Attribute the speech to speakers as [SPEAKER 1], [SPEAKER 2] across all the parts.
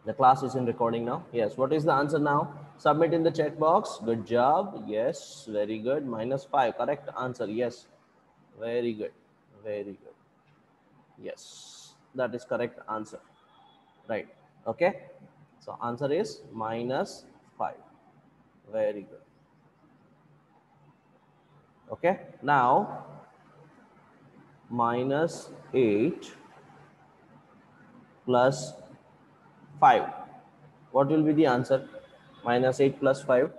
[SPEAKER 1] The class is in recording now. Yes. What is the answer now? Submit in the chat box. Good job. Yes. Very good. -5. Correct answer. Yes. Very good. Very good. Yes. That is correct answer. Right. Okay. So answer is -5. Very good. Okay. Now -8 plus 5. What will be the answer? -8 plus 5.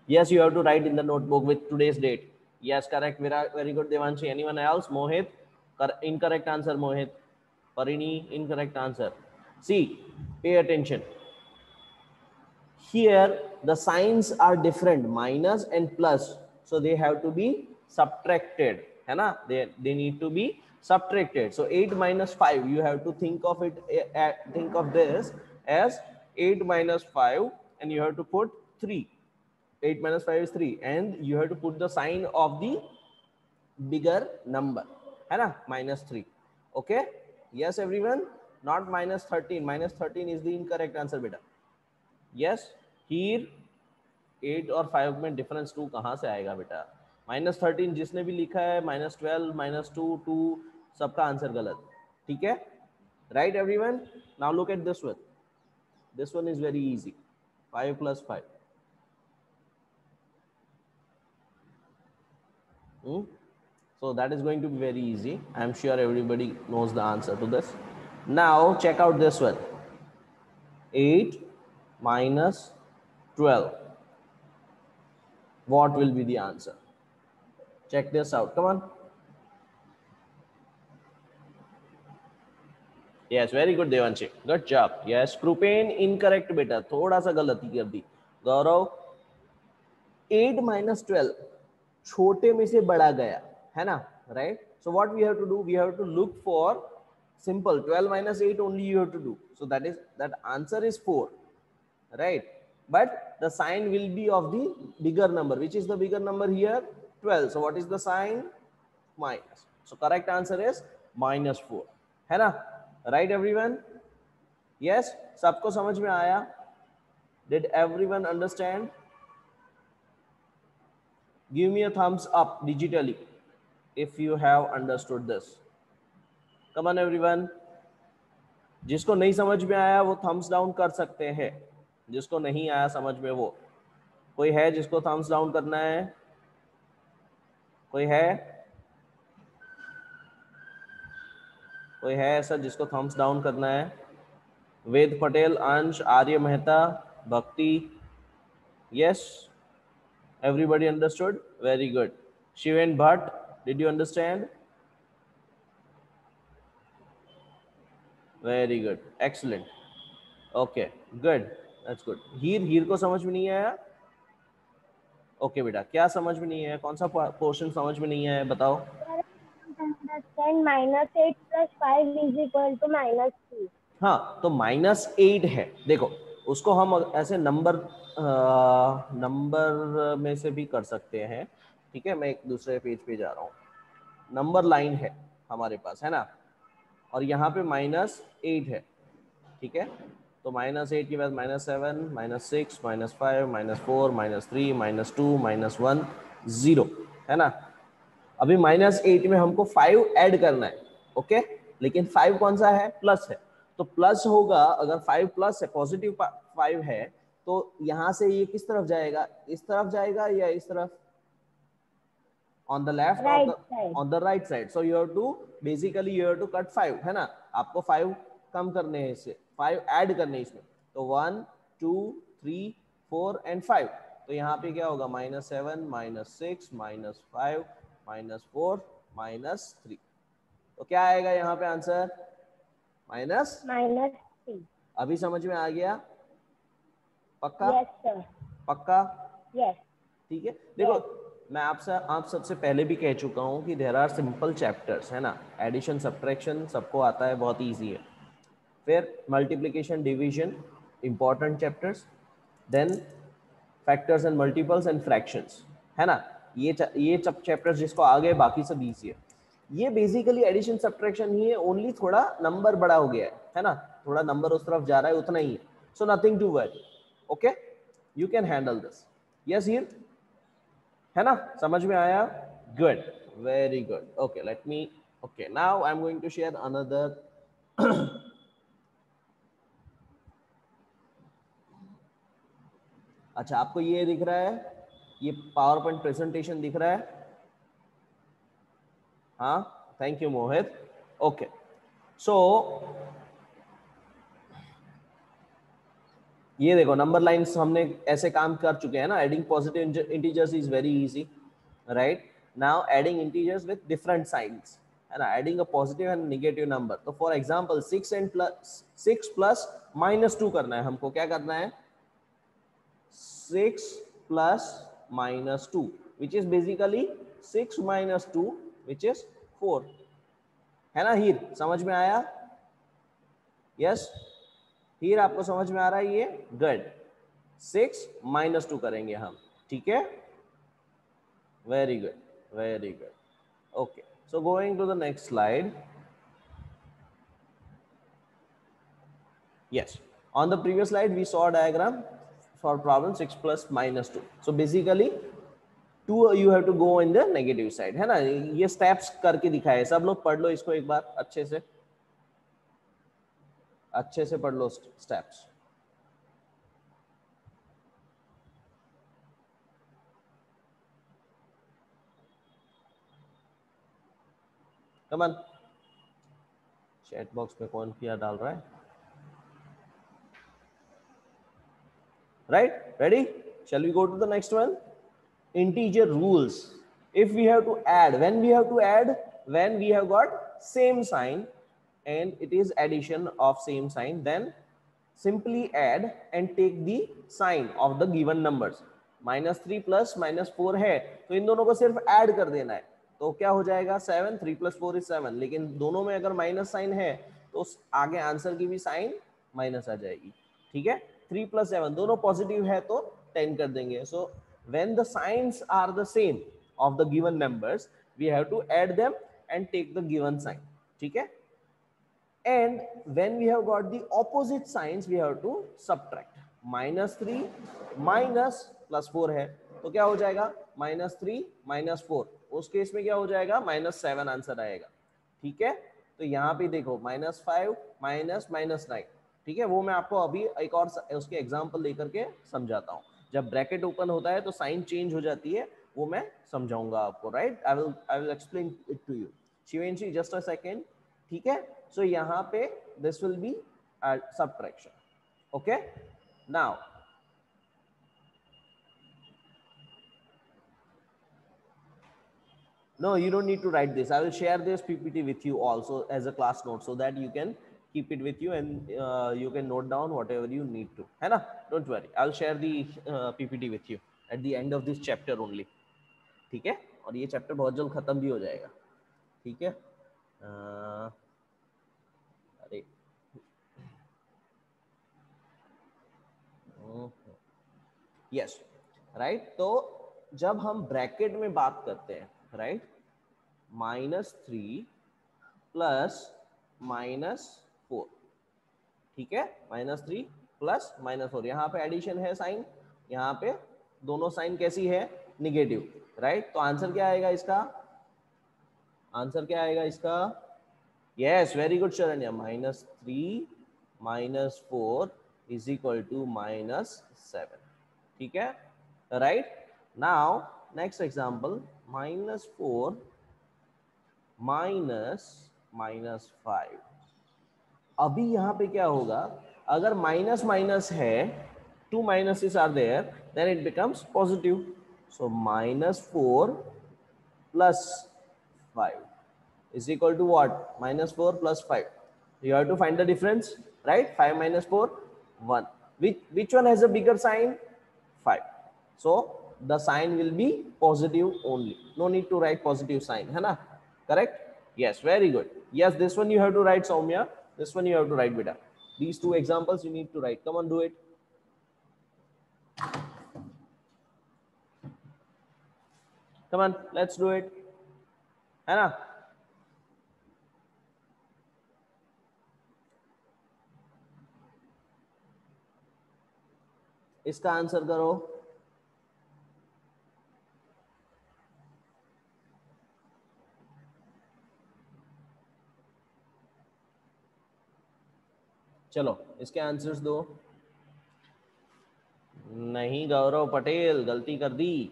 [SPEAKER 1] Yes, you have to write in the notebook with today's date. Yes, correct. Very good, Devanshi. Anyone else? Mohit? Incorrect answer, Mohit. Parini, incorrect answer. See, pay attention. Here, the signs are different, minus and plus. So they have to be subtracted. है ना? They need to be subtracted. So 8 minus 5, you have to think of it, think of this as 8 minus 5, and you have to put 3. 8 minus 5 is 3, and you have to put the sign of the bigger number, है ना? -3. Okay? Yes, everyone? Not -13. -13 is the incorrect answer, beta. Yes? Here 8 और 5 में difference 2 कहाँ से आएगा बेटा? -13 जिसने भी लिखा है, -12, -2, 2, सबका आंसर गलत. ठीक है? Right, everyone? Now look at this one. This one is very easy. 5 plus 5. So that is going to be very easy. I'm sure everybody knows the answer to this. Now check out this one. 8 minus 12. What will be the answer? Check this out. Come on. Yes, very good, Devanshi. Good job. Yes, Krupen, incorrect beta. थोड़ा सा गलती कर दी. गौरव, 8 minus 12 छोटे में से बड़ा गया, है ना? Right? So what we have to do? We have to look for simple. 12 minus 8 only you have to do. So that answer is 4, right? But the sign will be of the bigger number. Which is the bigger number here? 12. So what is the sign? Minus. So correct answer is -4, है ना? Right, everyone? Yes? सबको समझ में आया? Did everyone understand? Give me a thumbs up digitally if you have understood this. Come on, everyone. जिसको नहीं समझ में आया वो थम्स डाउन कर सकते हैं. जिसको नहीं आया समझ में वो. कोई है जिसको थम्स डाउन करना है? कोई है? कोई है ऐसा जिसको थम्स डाउन करना है? वेद पटेल, अंश, आर्य मेहता, भक्ति. Yes, everybody understood? Very good. Shiven Bhatt, did you understand? Very good. Excellent. Okay, good. That's good. हीर को समझ में नहीं आया? ओके बेटा, क्या समझ में नहीं है? कौन सा पोर्शन समझ में नहीं है? बताओ.
[SPEAKER 2] understand -8 plus 5 is equal to -3.
[SPEAKER 1] हाँ, तो -8 है. देखो, उसको हम ऐसे नंबर में से भी कर सकते हैं. ठीक है, मैं एक दूसरे पेज पे जा रहा हूँ. नंबर लाइन है हमारे पास, है ना? और यहाँ पे -8 है. ठीक है, तो -8 के बाद -7, -6, -5, -4, -3, -2, -1, 0, है ना? अभी -8 में हमको 5 ऐड करना है. ओके, लेकिन 5 कौन सा है? प्लस है. तो प्लस होगा, अगर 5 प्लस है, पॉजिटिव 5 है, तो यहां से ये किस तरफ जाएगा? इस तरफ जाएगा या इस तरफ? on the left
[SPEAKER 2] right
[SPEAKER 1] or
[SPEAKER 2] side.
[SPEAKER 1] on the right side. So you have to basically you have to cut 5, है ना? आपको 5 कम करने हैं, इससे 5 ऐड करने हैं इसमें. तो 1, 2, 3, 4 and 5. तो यहाँ पे क्या होगा? -7, -6, -5, -4, -3. तो क्या आएगा यहाँ पे आंसर?
[SPEAKER 2] -3.
[SPEAKER 1] अभी समझ में आ गया? पक्का?
[SPEAKER 2] Yes sir.
[SPEAKER 1] पक्का?
[SPEAKER 2] Yes.
[SPEAKER 1] ठीक है. देखो, मैं आप सबसे पहले भी कह चुका हूँ कि देयर आर सिंपल चैप्टर्स, है ना? एडिशन, सब्ट्रैक्शन सबको आता है, बहुत ईजी है. फिर multiplication, division, important chapters. Then factors and multiples and fractions, है ना? ये सब चैप्टर्स जिसको आ गए, बाकी सब ईजी है. ये बेसिकली एडिशन सब्ट्रैक्शन ही है, ओनली थोड़ा नंबर बड़ा हो गया है ना, थोड़ा नंबर उस तरफ जा रहा है, उतना ही है. So nothing to worry. Okay, you can handle this. Yes here, है ना, समझ में आया? Good, very good. Okay, let me, okay, now I am going to share another. अच्छा, आपको ये दिख रहा है, ये पावर पॉइंट प्रेजेंटेशन दिख रहा है? हाँ, थैंक यू मोहित. ओके, सो ये देखो नंबर लाइंस हमने ऐसे काम कर चुके हैं ना. Adding positive integers is very easy, right? Now adding integers with different science, है ना, adding a positive and negative number. तो फॉर एग्जांपल 6 प्लस -2 करना है हमको. क्या करना है? 6 plus -2 which is basically 6 minus 2 which is 4, है ना. हीर समझ में आया? यस, हीर आपको समझ में आ रहा है ये? गुड. 6 -2 करेंगे हम, ठीक है. Very good, very good. Okay, so going to the next slide. Yes, on the previous slide we saw a diagram for problem 6 plus -2. So basically 2 you have to go in the negative side, है ना. ये steps करके दिखाए, सब लोग पढ़ लो इसको एक बार अच्छे से पढ़ लो steps. Come on, chat box पे कौन क्या डाल रहा है? Right, ready? Shall we go to the next one? Integer rules. If we have to add, when we have got same sign and it is addition of same sign, then simply add and take the sign of the given numbers. -3 plus -4 है तो इन दोनों को सिर्फ add कर देना है. तो क्या हो जाएगा? 7. 3 + 4 is 7. लेकिन दोनों में अगर माइनस साइन है तो आगे आंसर की भी साइन माइनस आ जाएगी, ठीक है. 3 + 7 दोनों पॉजिटिव है तो 10 कर देंगे. सो when the signs are the same of the given numbers, we have to add them and take the given sign, ठीक है. And when we have got the opposite signs, we have to subtract. -3 minus +4 है तो क्या हो जाएगा? -3 -4. उस case में क्या हो जाएगा? -7 आंसर आएगा, ठीक है. तो यहाँ पे देखो -5 -9, ठीक है. वो मैं आपको अभी एक और उसके एग्जाम्पल लेकर के समझाता हूँ. जब ब्रैकेट ओपन होता है तो साइन चेंज हो जाती है, वो मैं समझाऊंगा आपको, right. I will explain it to you. Shivanshi, just a second, ठीक है. सो यहाँ पे this will be subtraction. Okay, now no, you don't need to write this. I will share this PPT with you also as a class note so that you can keep it with you and you can note down whatever you need to, है ना. Don't worry, I'll share the PPT with you at the end of this chapter only, ठीक है. और ये chapter बहुत जल्द खत्म भी हो जाएगा, ठीक है. अरे यस, राइट. तो जब हम ब्रैकेट में बात करते हैं, राइट, -3 प्लस -4, ठीक है. -3 प्लस -4, यहाँ पे एडिशन है साइन, यहाँ पे दोनों साइन कैसी है? Negative, right. तो आंसर क्या आएगा इसका? आंसर क्या आएगा इसका? Yes, very good Sharanya. -3 -4 is equal to -7, ठीक है, राइट. Now next example, -4 -5. अभी यहाँ पे क्या होगा? अगर माइनस माइनस है, 2 minuses are there, then it becomes positive. So -4 plus 5 is equal to what? -4 plus 5. You have to find the difference, right? 5 minus 4, 1. Which one has a bigger sign? 5. So the sign will be positive only. No need to write positive sign, है ना? Correct? Yes, very good. Yes, this one you have to write, Soumya. This one you have to write, beta. These two examples you need to write. Come on, do it. Come on, let's do it. है ना? इसका answer करो। चलो इसके answers दो। नहीं, गौरव पटेल गलती कर दी।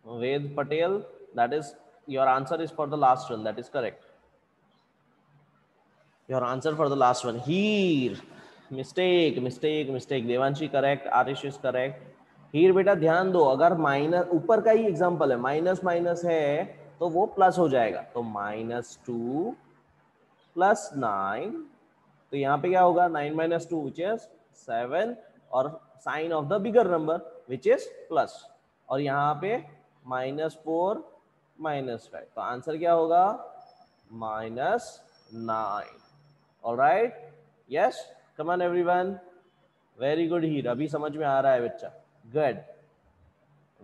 [SPEAKER 1] Ved Patel, that is your answer is for the last one. That is correct. Your answer for the last one. Here, mistake, mistake, mistake. Devanshi correct. Arish is correct. Here बेटा ध्यान दो, अगर minus ऊपर का ही example है, minus minus है तो वो प्लस हो जाएगा, तो -2 + 9, तो यहाँ पे क्या होगा 9 - 2 विच इज 7 और sign of the bigger number which is plus, और यहाँ पे -4 -5, तो आंसर क्या होगा -9। Alright, yes, come on everyone, very good. Here अभी समझ में आ रहा है बच्चा, गुड,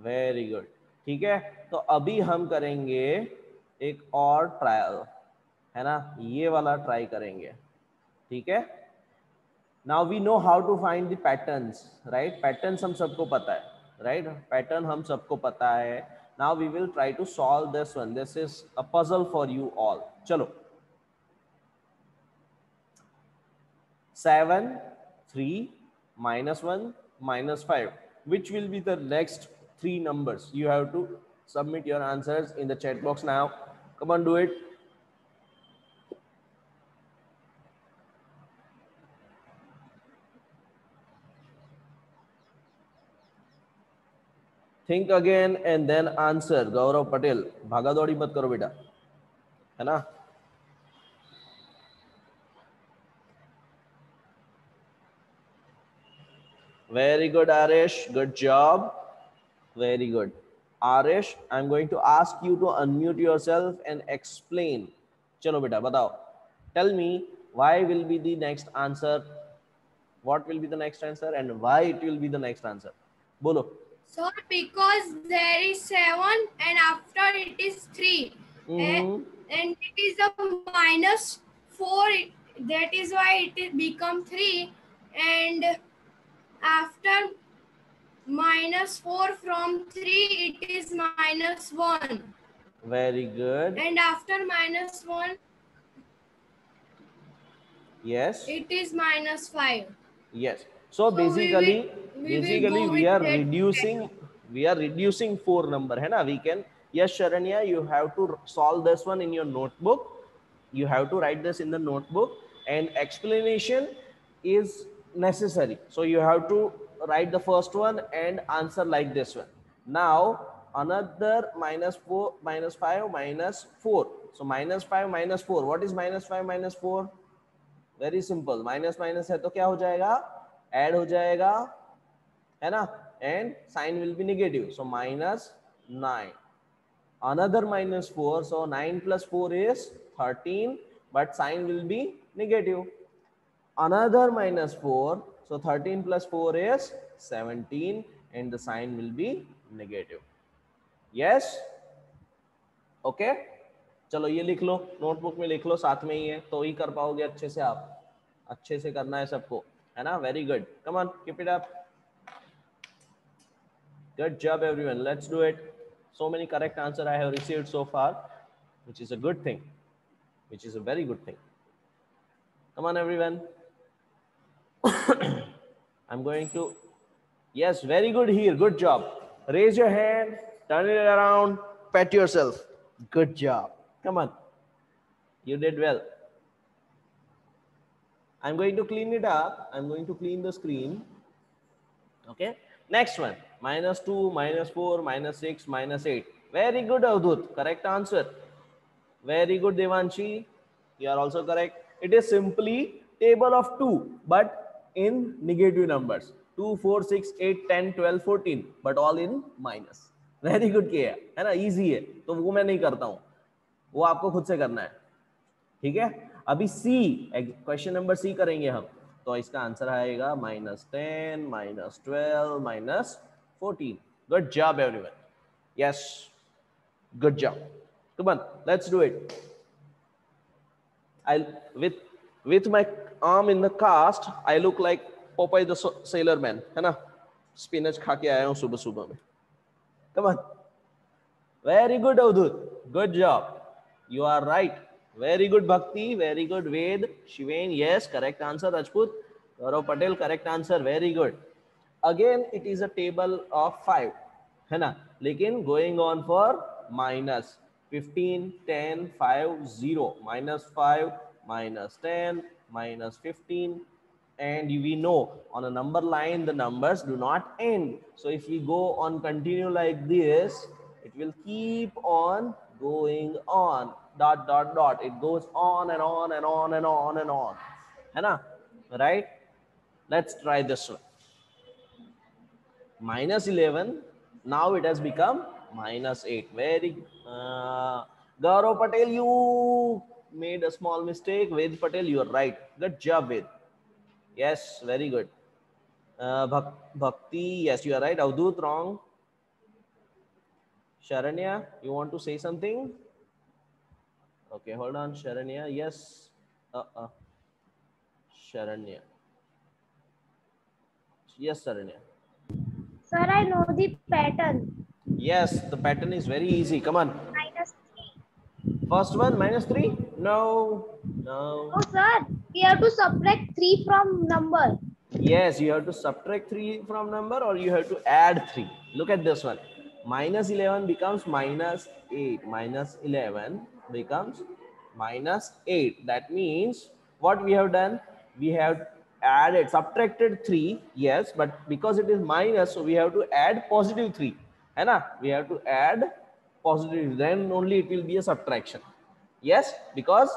[SPEAKER 1] वेरी गुड। ठीक है, तो अभी हम करेंगे एक और ट्रायल, है ना, ये वाला ट्राई करेंगे। ठीक है, now we know how to find the patterns, right, patterns हम सबको पता है, राइट, पैटर्न हम सबको पता है। Now we will try to solve this one, this is a puzzle for you all. चलो, 7 3 -1 -5, which will be the next three numbers? You have to submit your answers in the chat box now. Come on, do it. Think again and then answer. Gaurav Patel, भागा दौड़ी मत करो बेटा, है ना। Very good, Arish. Good job. Very good. Arish, I'm going to ask you to unmute yourself and explain. चलो बेटा बताओ. Tell me why will be the next answer. What will be the next answer and why it will be the next answer? बोलो.
[SPEAKER 3] Sir, because there is 7 and after it is 3. And it is a -4. That is why it is become 3. And after -4 from 3, it is -1.
[SPEAKER 1] Very good.
[SPEAKER 3] And after -1,
[SPEAKER 1] yes,
[SPEAKER 3] it is -5.
[SPEAKER 1] Yes. So basically we are reducing 4 number, है ना. We can, yes Sharanya, you have to solve this one in your notebook. You have to write this in the notebook, and explanation is necessary. So you have to write the first one and answer like this one. Now another -4 -5 -4. So -5 -4. What is -5 -4? Very simple, minus minus है तो क्या हो जाएगा, add हो जाएगा, है ना, and sign will be negative, so -9, another -4, सो 9 + 4 is 13, but sign will be negative, another -4, so 13 + 4 is 17 and the sign will be negative. Yes, okay. चलो ये लिख लो, नोटबुक में लिख लो, साथ में ही है तो ही कर पाओगे अच्छे से, आप अच्छे से करना है सबको, है ना. Very good, come on, keep it up, good job everyone, let's do it. So many correct answer I have received so far, which is a good thing, which is a very good thing. Come on everyone. I'm going to, yes, very good here, good job. Raise your hand, turn it around, pat yourself, good job. Come on, you did well. I'm going to clean it up. I'm going to clean the screen. Okay. Next one. -2, -4, -6, -8. Very good, Avdut. Correct answer. Very good, Devanshi. You are also correct. It is simply table of 2, but in negative numbers. 2, 4, 6, 8, 10, 12, 14, but all in minus. Very good किया है ना, easy है, तो वो मैं नहीं करता हूँ, वो आपको खुद से करना है. ठीक है, अभी सी, क्वेश्चन नंबर सी करेंगे हम, तो इसका आंसर आएगा -10, -12, -14. Good job everyone, yes, good job. Come on, let's do it. I'll With my arm in the cast, I look like Popeye the Sailor Man, है ना? Spinach खा के आया हूँ सुबह सुबह में. Come on. Very good, Avdut. Good job. You are right. Very good, Bhakti. Very good, Ved. Shivain, yes, correct answer. Rajput. Gaurav Patel, correct answer. Very good. Again, it is a table of 5. है ना? लेकिन going on for minus 15, 10, 5, 0. Minus 5, minus 10, minus 15. And we know on a number line, the numbers do not end. So if we go on continue like this, it will keep on going on. Dot, dot, dot. It goes on and on and on and on and on. है ना? Right? Let's try this one. Minus 11. Now it has become minus 8. Very Gaurav Patel, you made a small mistake. Ved Patel, you are right. Good job, Ved. Yes, very good. Bhakti, yes, you are right. Avdut, wrong. Sharanya, you want to say something? Okay, hold on. Sharanya, yes. Sharanya. Yes, Sharanya.
[SPEAKER 2] Sir, I know the pattern.
[SPEAKER 1] Yes, the pattern is very easy. Come on.
[SPEAKER 2] Minus 3.
[SPEAKER 1] First one, minus 3? No. No.
[SPEAKER 2] Oh, sir, we have to subtract 3 from number.
[SPEAKER 1] Yes, you have to subtract 3 from number or you have to add 3. Look at this one. Minus 11 becomes minus 8. Minus 11 becomes minus 8. That means what we have done? We have added, subtracted 3. Yes, but because it is minus, so we have to add positive 3. है ना? We have to add positive. Then only it will be a subtraction. Yes, because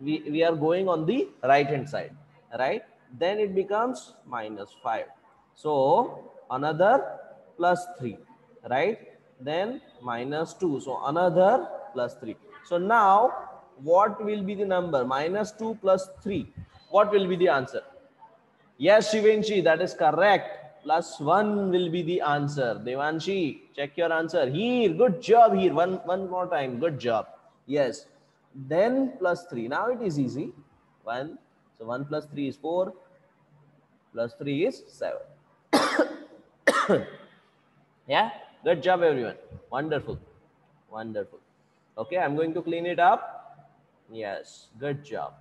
[SPEAKER 1] we are going on the right hand side, right? Then it becomes minus 5. So another plus 3, right? Then minus 2. So another plus 3. So now what will be the number? Minus 2 plus 3. What will be the answer? Yes, Shivanshi, that is correct. Plus 1 will be the answer. Devanshi, check your answer. Here, good job here. One more time. Good job. Yes. Then plus 3. Now it is easy. 1. So 1 plus 3 is 4. Plus 3 is 7. Yeah. Good job, everyone. Wonderful. Wonderful. Okay, I'm going to clean it up. Yes. Good job.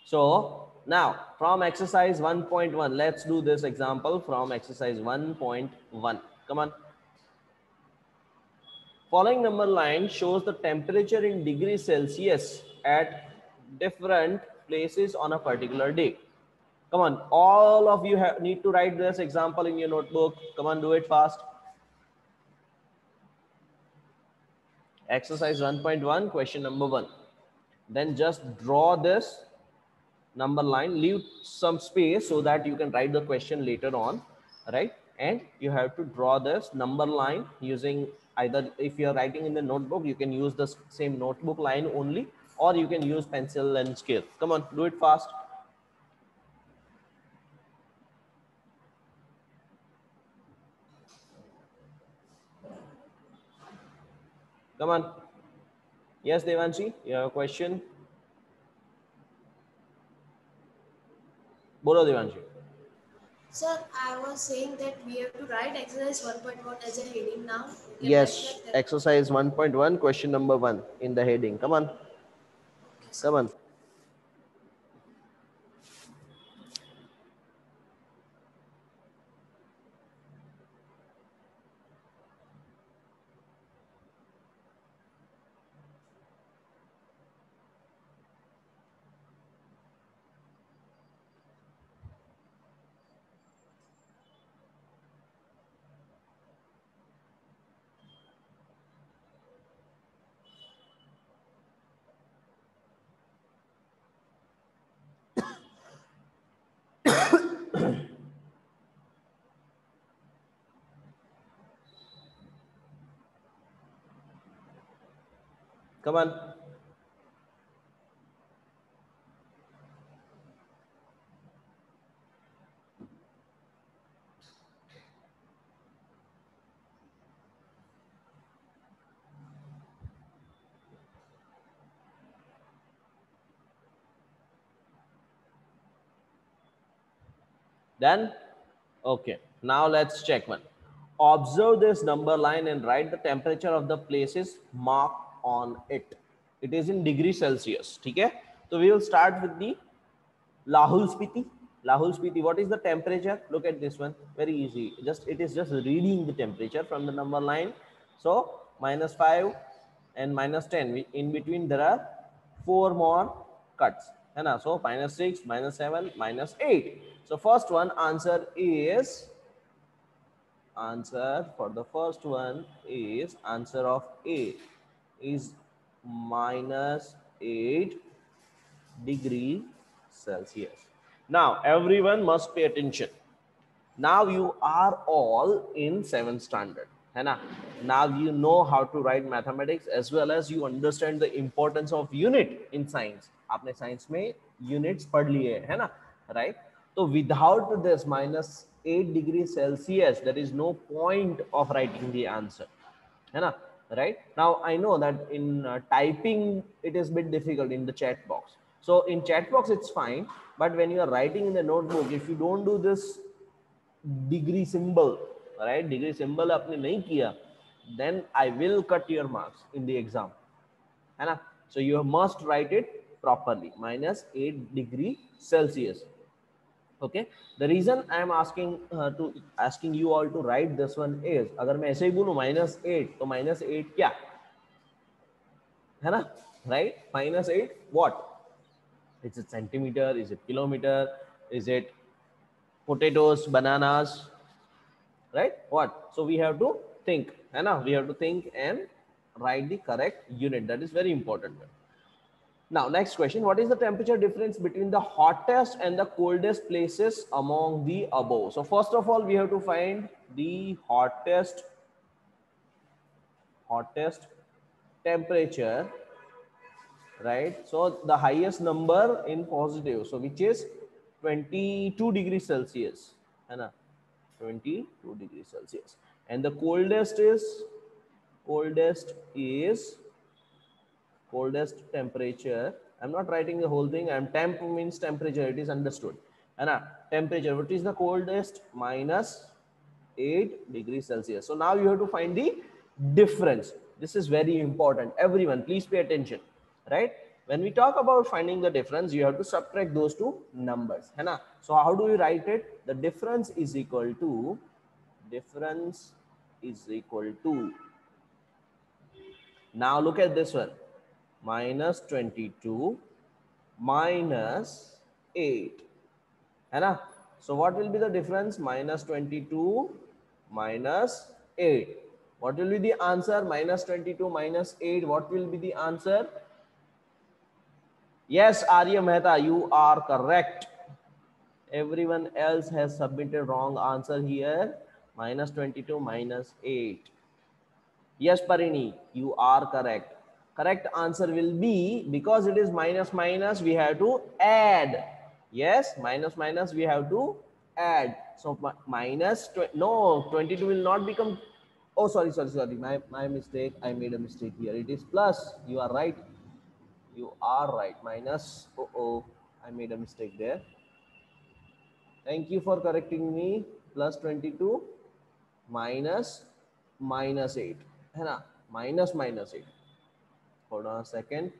[SPEAKER 1] So now from exercise 1.1, let's do this example from exercise 1.1. Come on. Following number line shows the temperature in degrees Celsius at different places on a particular day. Come on, all of you need to write this example in your notebook. Come on, do it fast. Exercise 1.1, question number 1. Then just draw this number line, leave some space so that you can write the question later on, right? And you have to draw this number line using either, if you're writing in the notebook, you can use the same notebook line only, or you can use pencil and scale. Come on, do it fast. Come on. Yes, Devanshi, you have a question? Bolo, Devanshi.
[SPEAKER 4] Sir, I was saying that we have to write exercise 1.1 as a heading now.
[SPEAKER 1] Yes, exercise 1.1, question number 1 in the heading. Come on. Come on. Come on. Done? Okay. Now let's check one. Observe this number line and write the temperature of the places marked on it. It is in degree Celsius. Okay? So we will start with the Lahul Spiti. Lahul Spiti, what is the temperature? Look at this one. Very easy. It is just reading the temperature from the number line. So -5 and -10. In between there are 4 more cuts. So -6, -7, -8. So first one answer for the first one is answer of A is -8 degree Celsius. Now everyone must pay attention. Now you are all in 7th standard. है ना? Now you know how to write mathematics as well as you understand the importance of unit in science. आपने science में units पढ़ लिए है ना? Right? So without this -8 degrees Celsius, there is no point of writing the answer. है ना? Right? Now I know that in typing it is a bit difficult in the chat box. So in chat box it's fine, but when you are writing in the notebook, if you don't do this degree symbol, right? Degree symbol आपने नहीं किया, then I will cut your marks in the exam, है ना? So you must write it properly. -8 degree Celsius. Okay. The reason I am asking you all to write this one is, अगर मैं ऐसे ही बोलूँ -8, तो -8 क्या है ना? Right? -8 what? Is it centimeter? Is it kilometer? Is it potatoes, bananas? Right? What? So we have to think, है ना? We have to think and write the correct unit. That is very important. Now, next question. What is the temperature difference between the hottest and the coldest places among the above? So first of all, we have to find the hottest temperature, right? So the highest number in positive, so which is 22 degrees Celsius, है ना? 22 degrees Celsius. And the coldest temperature. I'm not writing the whole thing. Temp means temperature. It is understood. And temperature. What is the coldest? -8 degrees Celsius. So now you have to find the difference. This is very important. Everyone, please pay attention. Right? When we talk about finding the difference, you have to subtract those two numbers. है ना? So how do we write it? The difference is equal to now look at this one. -22 -8. है ना? So what will be the difference? -22 -8. What will be the answer? -22 -8. What will be the answer? Yes, Arya Mehta, you are correct. Everyone else has submitted wrong answer here. -22 -8. Yes, Parini, you are correct. Correct answer will be, because it is minus minus, we have to add. Yes, minus minus, we have to add. So no, 22 will not become. Oh, sorry. My mistake. I made a mistake here. It is plus. You are right. Minus. I made a mistake there. Thank you for correcting me. Plus 22 minus 8. है ना? Minus 8. Hold on a second.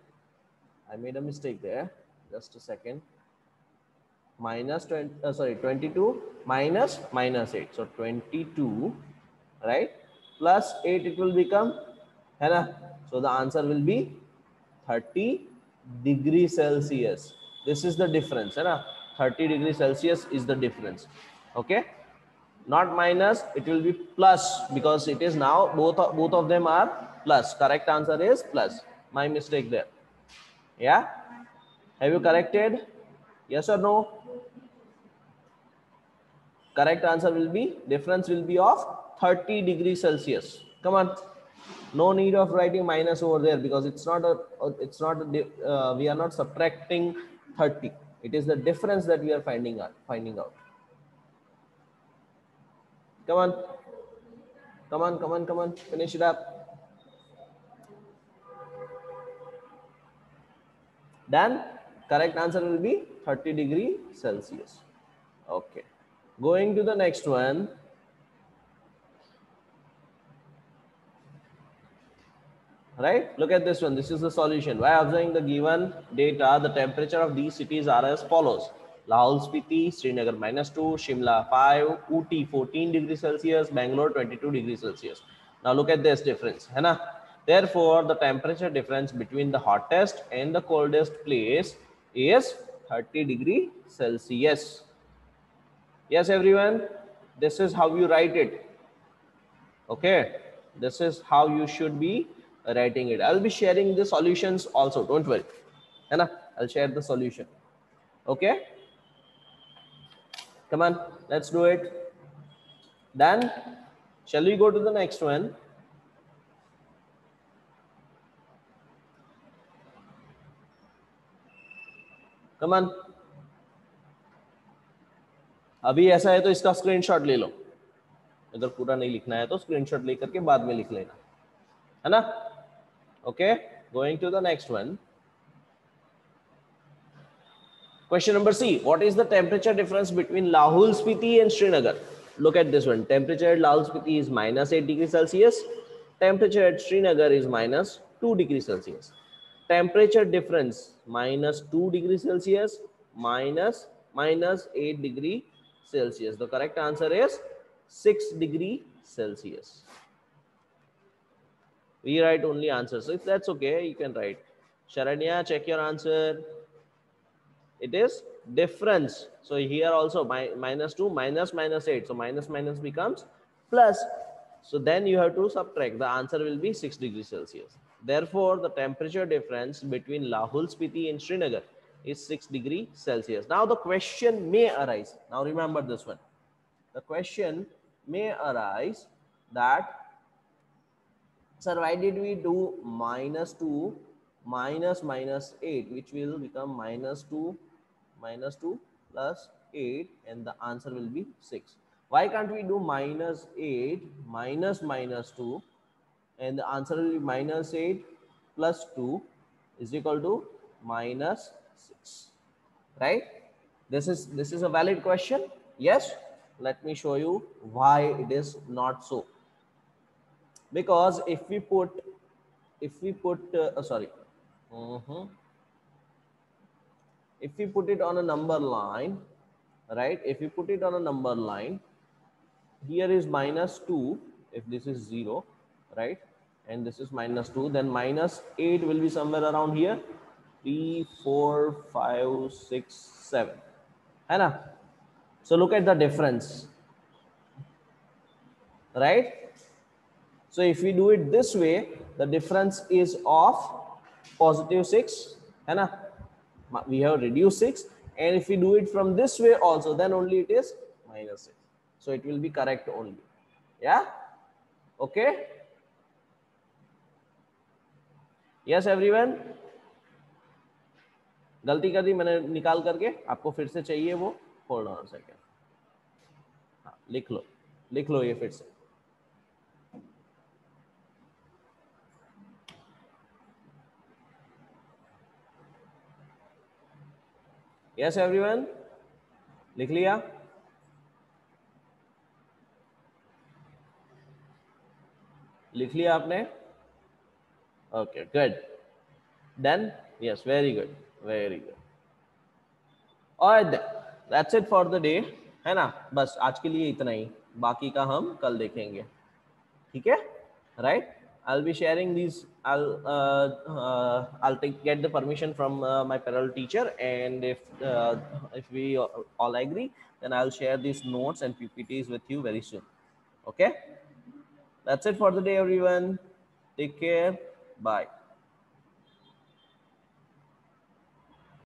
[SPEAKER 1] I made a mistake there. Just a second. 22 minus 8. So 22, right? Plus 8, it will become, है ना? So the answer will be 30 degrees Celsius. This is the difference, है ना? 30 degrees Celsius is the difference. Okay? Not minus, it will be plus, because it is now both of them are plus. Correct answer is plus. My mistake there. Yeah? Have you corrected? Yes or no? Correct answer will be, difference will be of 30 degrees Celsius. Come on. No need of writing minus over there, because we are not subtracting 30. It is the difference that we are finding out. Come on. Finish it up. Then correct answer will be 30 degrees Celsius. Okay. Going to the next one. Right? Look at this one. This is the solution. By observing the given data, the temperature of these cities are as follows. Lahore Spiti, Srinagar -2, Shimla 5, Ooty 14 degrees Celsius, Bangalore 22 degrees Celsius. Now look at this difference. है ना? Therefore, the temperature difference between the hottest and the coldest place is 30 degree Celsius. Yes, everyone. This is how you write it. Okay, this is how you should be writing it. I'll be sharing the solutions also, don't worry. I'll share the solution. Okay, come on, let's do it. Then shall we go to the next one? Come on. अभी ऐसा है तो इसका screenshot ले लो. इधर पूरा नहीं लिखना है तो स्क्रीनशॉट लेकर के बाद में लिख लेना, है ना? Okay, going to the next one. Question number C. What is the temperature difference between Lahul Spiti and Srinagar? Look at this one. Temperature at Lahul Spiti is -8 degrees Celsius. Temperature at Srinagar is -2 degrees Celsius. Temperature difference -2 degrees Celsius -8 degree Celsius. The correct answer is 6 degree Celsius. We write only answers. So if that's okay, you can write. Sharanya, check your answer. It is difference. So here also -2 -8. So minus becomes plus. So then you have to subtract. The answer will be 6 degrees Celsius. Therefore, the temperature difference between Lahul Spiti and Srinagar is 6 degrees Celsius. Now the question may arise. Now remember this one. The question may arise that, sir, why did we do -2 -8, which will become -2 plus 8, and the answer will be 6. Why can't we do -8 -2, and the answer will be -8 plus 2 is equal to -6, right? This is a valid question. Yes, let me show you why it is not so. Because if we put if we put it on a number line, right? If we put it on a number line, here is -2 if this is 0, right? And this is -2, then -8 will be somewhere around here. 3, 4, 5, 6, 7. है ना? So look at the difference, right? So if we do it this way, the difference is of +6, है ना? We have reduced 6, and if we do it from this way also, then only it is -6. So it will be correct only. Yeah? Okay? Yes, everyone? गलती कर दी मैंने निकाल करके, आपको फिर से चाहिए वो, होल्ड ऑन सेकेंड. हाँ, लिख लो ये फिर से. Yes, everyone? लिख लिया? लिख लिया आपने? Okay, good. Then, yes, very good. Alright then, that's it for the day, है ना? बस आज के लिए इतना ही, बाकी का हम कल देखेंगे, ठीक है? Right? I'll be sharing these. I'll get the permission from my parallel teacher, and if we all agree, then I'll share these notes and PPTs with you very soon. Okay? That's it for the day, everyone. Take care. Bye.